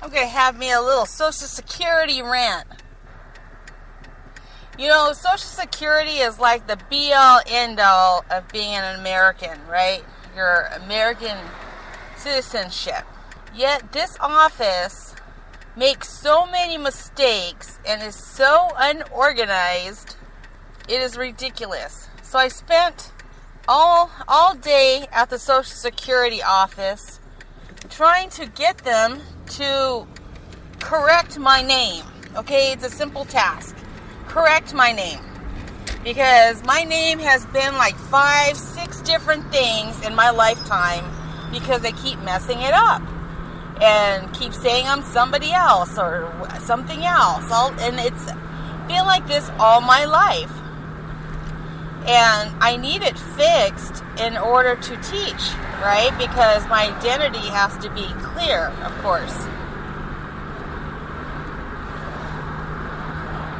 I'm going to have me a little Social Security rant. You know, Social Security is like the be-all, end-all of being an American, right? Your American citizenship. Yet this office makes so many mistakes and is so unorganized, it is ridiculous. So I spent all day at the Social Security office trying to get them to correct my name. Okay, it's a simple task. Correct my name. Because my name has been like 5-6 different things in my lifetime because they keep messing it up and keep saying I'm somebody else or something else. And it's been like this all my life. And I need it fixed in order to teach, right? Because my identity has to be clear, of course.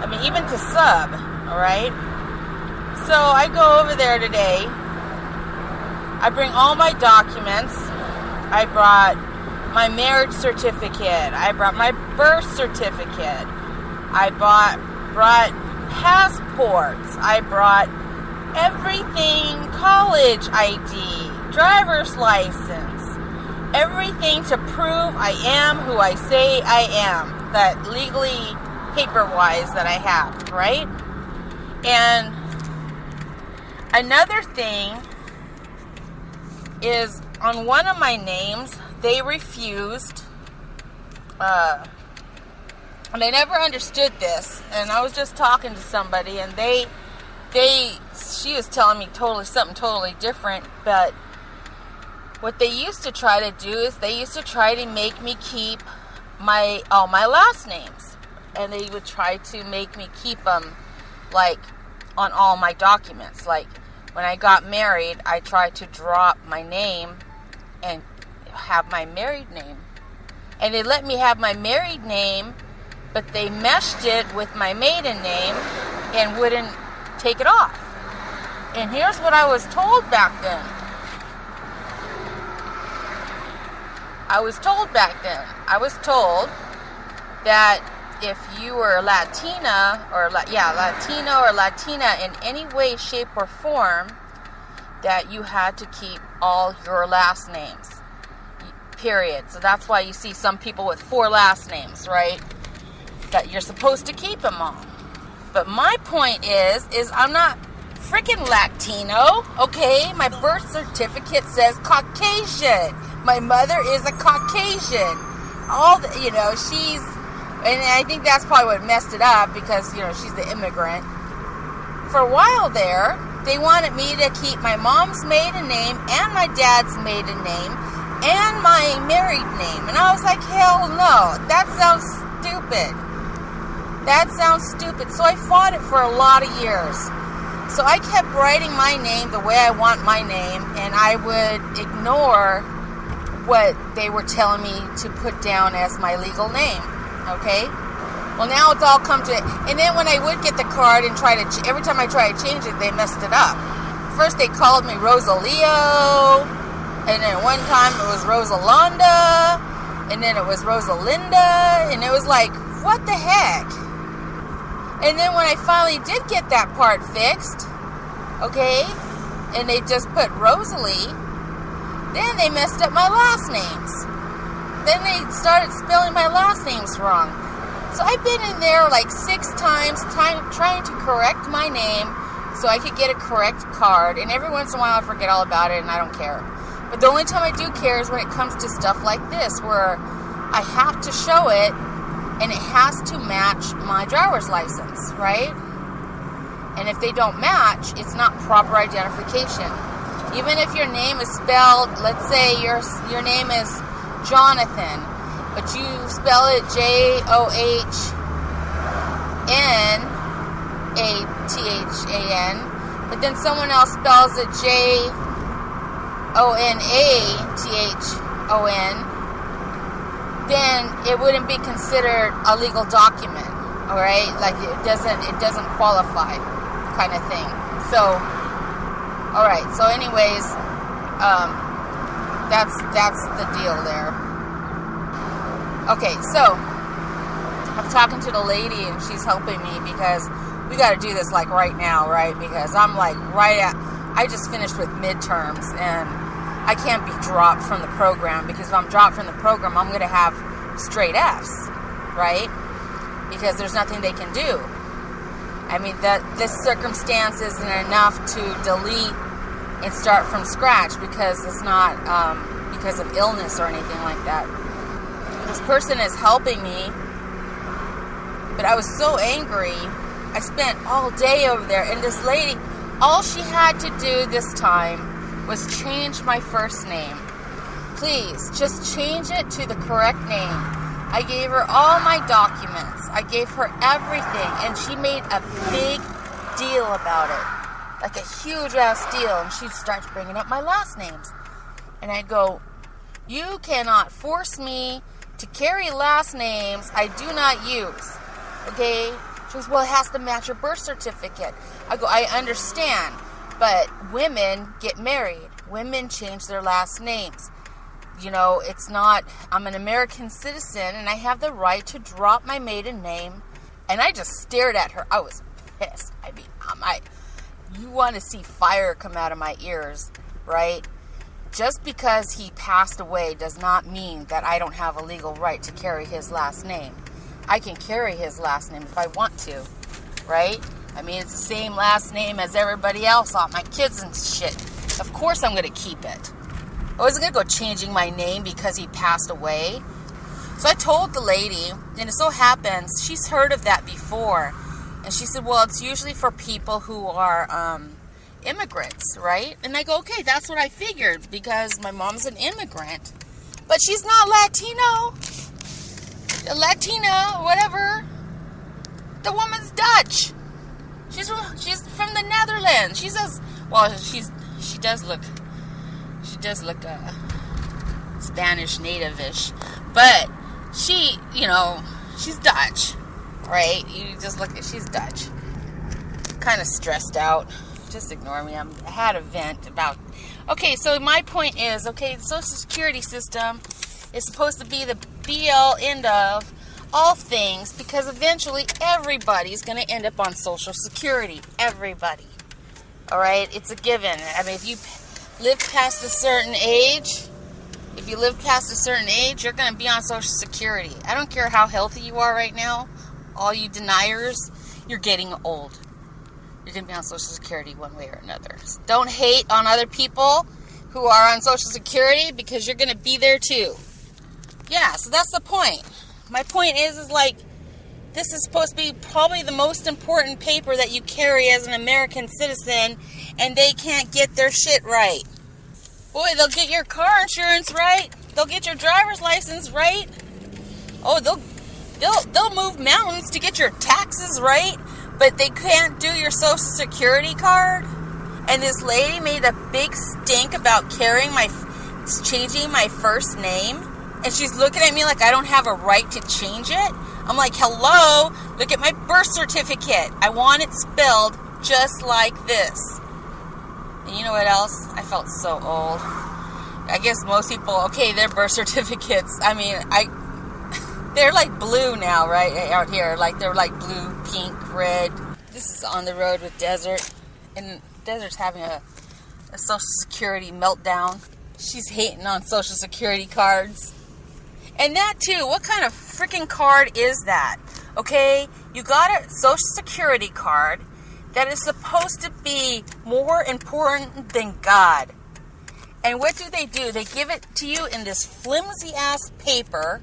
I mean, even to sub, all right? So I go over there today. I bring all my documents. I brought my marriage certificate. I brought my birth certificate. I brought passports. I brought everything, college ID, driver's license, everything to prove I am who I say I am, that legally, paper-wise, that I have, right? And another thing is on one of my names, they refused, and I never understood this, and I was just talking to somebody, and she was telling me something totally different, but what they used to try to do is they used to try to make me keep all my last names, and they would try to make me keep them, like, on all my documents. Like, when I got married, I tried to drop my name and have my married name, and they let me have my married name, but they meshed it with my maiden name and wouldn't take it off. And here's what I was told back then. I was told that if you were Latina or Latina in any way, shape, or form, that you had to keep all your last names. Period. So that's why you see some people with 4 last names, right? That you're supposed to keep them all. But my point is I'm not freaking Latino, okay? My birth certificate says Caucasian. My mother is a Caucasian. And I think that's probably what messed it up because, she's the immigrant. For a while there, they wanted me to keep my mom's maiden name and my dad's maiden name and my married name. And I was like, hell no, that sounds stupid. So I fought it for a lot of years. So I kept writing my name the way I want my name, and I would ignore what they were telling me to put down as my legal name. Okay? Well, now it's all come to it. And then when I would get the card and every time I try to change it, they messed it up. First they called me Rosalio, and then one time it was Rosalonda, and then it was Rosalinda, and it was like, what the heck? And then when I finally did get that part fixed, okay, and they just put Rosalie, then they messed up my last names. Then they started spelling my last names wrong. So I've been in there like 6 times trying to correct my name so I could get a correct card. And every once in a while I forget all about it and I don't care. But the only time I do care is when it comes to stuff like this, where I have to show it and it has to match my driver's license, right? And if they don't match, it's not proper identification. Even if your name is spelled, let's say your name is Jonathan, but you spell it Jonathan, but then someone else spells it Jonathon, then it wouldn't be considered a legal document, all right? Like it doesn't qualify, kind of thing. So, all right. So, anyways, that's the deal there. Okay, so I'm talking to the lady and she's helping me because we got to do this like right now, right? Because I'm like I just finished with midterms and I can't be dropped from the program, because if I'm dropped from the program, I'm going to have straight Fs, right? Because there's nothing they can do. I mean, this circumstance isn't enough to delete and start from scratch, because it's not because of illness or anything like that. This person is helping me, but I was so angry. I spent all day over there, and this lady, all she had to do this time was change my first name. Please, just change it to the correct name. I gave her all my documents. I gave her everything, and she made a big deal about it. Like a huge ass deal, and she starts bringing up my last names. And I go, you cannot force me to carry last names I do not use. Okay? She goes, well, it has to match your birth certificate. I go, I understand, but women get married. Women change their last names. You know, it's not, I'm an American citizen and I have the right to drop my maiden name. And I just stared at her. I was pissed. I mean, you want to see fire come out of my ears, right? Just because he passed away does not mean that I don't have a legal right to carry his last name. I can carry his last name if I want to, right? I mean, it's the same last name as everybody else, all my kids and shit. Of course I'm going to keep it. I wasn't going to go changing my name because he passed away. So I told the lady, and it so happens, she's heard of that before. And she said, well, it's usually for people who are immigrants, right? And I go, okay, that's what I figured, because my mom's an immigrant. But she's not Latino. Latina, whatever. The woman's Dutch. She's from the Netherlands. She does look Spanish native-ish, but she, she's Dutch, right? You just look at, she's Dutch. Kind of stressed out. Just ignore me. I had a vent about. Okay, so my point is, the Social Security system is supposed to be the be-all, end of all things, because eventually everybody's going to end up on Social Security. Everybody. All right? It's a given. I mean, if you live past a certain age, you're going to be on Social Security. I don't care how healthy you are right now. All you deniers, you're getting old. You're going to be on Social Security one way or another. So don't hate on other people who are on Social Security, because you're going to be there too. Yeah, so that's the point. My point is this is supposed to be probably the most important paper that you carry as an American citizen, and they can't get their shit right. Boy, they'll get your car insurance right. They'll get your driver's license right. Oh, they'll move mountains to get your taxes right, but they can't do your Social Security card. And this lady made a big stink about changing my first name. And she's looking at me like I don't have a right to change it. I'm like, hello, look at my birth certificate. I want it spelled just like this. And you know what else? I felt so old. I guess most people, their birth certificates, I mean, they're like blue now, right, out here. Like, they're like blue, pink, red. This is on the road with Desert. And Desert's having a Social Security meltdown. She's hating on Social Security cards. And that too, what kind of freaking card is that? Okay, you got a Social Security card that is supposed to be more important than God. And what do? They give it to you in this flimsy ass paper.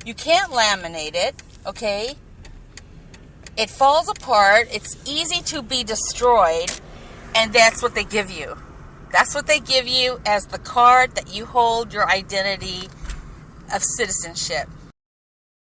You can't laminate it, okay? It falls apart. It's easy to be destroyed. And that's what they give you. That's what they give you as the card that you hold your identity of citizenship.